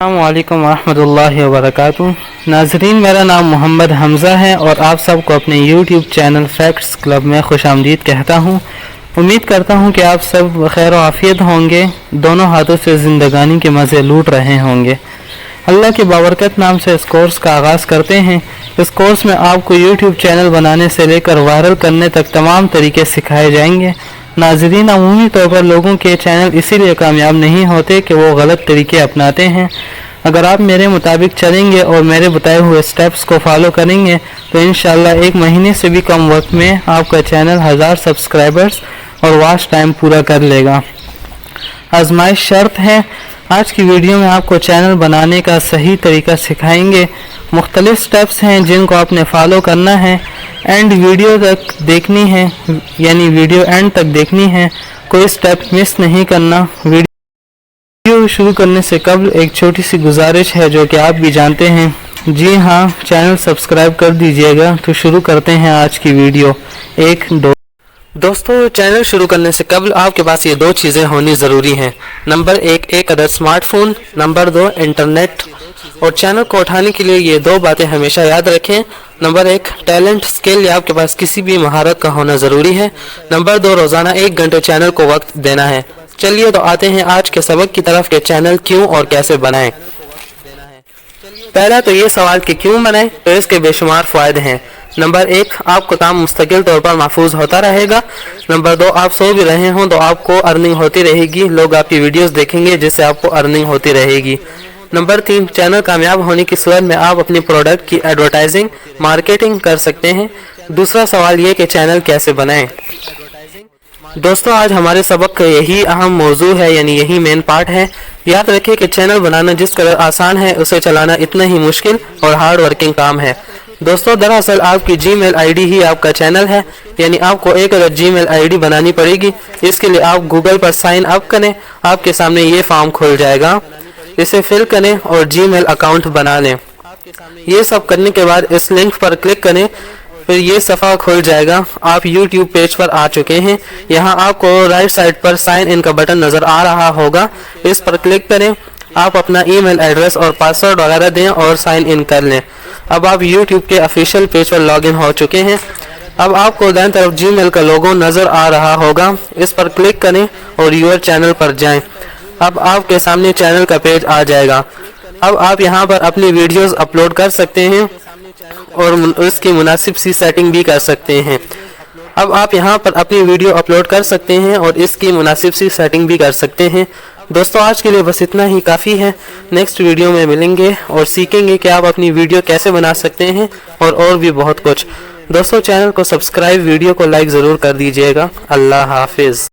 अस्सलामुअलैकुम वरहमतुल्लाहि वबरकातुहू। नाज़रीन, मेरा नाम मोहम्मद हमज़ा है और आप सबको अपने यूट्यूब चैनल फैक्ट्स क्लब में खुशामदीद कहता हूँ। उम्मीद करता हूँ कि आप सब खैर आफियत होंगे, दोनों हाथों से ज़िंदगानी के मज़े लूट रहे होंगे। अल्लाह के बाबरकत नाम से इस कोर्स का आगाज़ करते हैं। इस कोर्स में आपको यूट्यूब चैनल बनाने से लेकर वायरल करने तक तमाम तरीके सिखाए जाएंगे। नाज़रीन, अमूमी तौर पर लोगों के चैनल इसीलिए कामयाब नहीं होते कि वो गलत तरीके अपनाते हैं। अगर आप मेरे मुताबिक चलेंगे और मेरे बताए हुए स्टेप्स को फॉलो करेंगे तो इंशाल्लाह एक महीने से भी कम वक्त में आपका चैनल 1000 सब्सक्राइबर्स और वॉच टाइम पूरा कर लेगा। आजमाइश शर्त है। आज की वीडियो में आपको चैनल बनाने का सही तरीका सिखाएंगे। मुख्तलिफ स्टेप्स हैं जिनको आपने फॉलो करना है। एंड वीडियो तक देखनी है, यानी वीडियो एंड तक देखनी है, कोई स्टेप मिस नहीं करना। वीडियो शुरू करने से कबल एक छोटी सी गुजारिश है जो कि आप भी जानते हैं। जी हाँ, चैनल सब्सक्राइब कर दीजिएगा। तो शुरू करते हैं आज की वीडियो। दोस्तों, चैनल शुरू करने से कबल आपके पास ये दो चीज़ें होनी ज़रूरी हैं। नंबर एक अदद स्मार्टफोन, नंबर 2 इंटरनेट। और चैनल को उठाने के लिए ये दो बातें हमेशा याद रखें। नंबर 1 टैलेंट स्किल, या आपके पास किसी भी महारत का होना ज़रूरी है। नंबर 2 रोज़ाना 1 घंटे चैनल को वक्त देना है। चलिए तो आते हैं आज के सबक की तरफ कि चैनल क्यों और कैसे बनाएं। पहला तो ये सवाल कि क्यों बनाएं, तो इसके बेशुमार फ़ायदे हैं। नंबर 1, आपको काम मुस्तकिल तौर पर महफूज होता रहेगा। नंबर 2, आप सो भी रहे हों तो आपको अर्निंग होती रहेगी, लोग आपकी वीडियोस देखेंगे जिससे आपको अर्निंग होती रहेगी। नंबर 3, चैनल कामयाब होने की सूरत में आप अपनी प्रोडक्ट की एडवर्टाइजिंग मार्केटिंग कर सकते हैं। दूसरा सवाल ये कि चैनल कैसे बनाएं। दोस्तों, आज हमारे सबक का यही अहम मौजू है, यानी यही मेन पार्ट है। याद रखें कि चैनल बनाना जिस कदर आसान है उसे चलाना इतना ही मुश्किल और हार्ड वर्किंग काम है। दोस्तों, दरअसल आपकी जीमेल आईडी ही आपका चैनल है, यानी आपको एक अदद जीमेल आईडी बनानी पड़ेगी। इसके लिए आप गूगल पर साइन अप करें, आपके सामने ये फॉर्म खुल जाएगा, इसे फिल करें और जीमेल अकाउंट बना लें। ये सब करने के बाद इस लिंक पर क्लिक करें, फिर ये सफ़ा खुल जाएगा। आप यूट्यूब पेज पर आ चुके हैं। यहाँ आपको राइट साइड पर साइन इन का बटन नज़र आ रहा होगा, इस पर क्लिक करें। आप अपना ईमेल एड्रेस और पासवर्ड वगैरह दें और साइन इन कर लें। अब आप YouTube के ऑफिशियल पेज पर लॉगिन हो चुके हैं। अब आपको दाईं तरफ जीमेल का लोगो नज़र आ रहा होगा, इस पर क्लिक करें और यूर चैनल पर जाएं। अब आपके सामने चैनल का पेज आ जाएगा। अब आप यहाँ पर अपनी वीडियोस अपलोड कर सकते हैं और उसकी मुनासिब सी सेटिंग भी कर सकते हैं। अब आप यहाँ पर अपनी वीडियो अपलोड कर सकते हैं और इसकी मुनासिब सी सेटिंग भी कर सकते हैं। दोस्तों, आज के लिए बस इतना ही काफ़ी है। नेक्स्ट वीडियो में मिलेंगे और सीखेंगे कि आप अपनी वीडियो कैसे बना सकते हैं और भी बहुत कुछ। दोस्तों, चैनल को सब्सक्राइब, वीडियो को लाइक ज़रूर कर दीजिएगा। अल्लाह हाफिज़।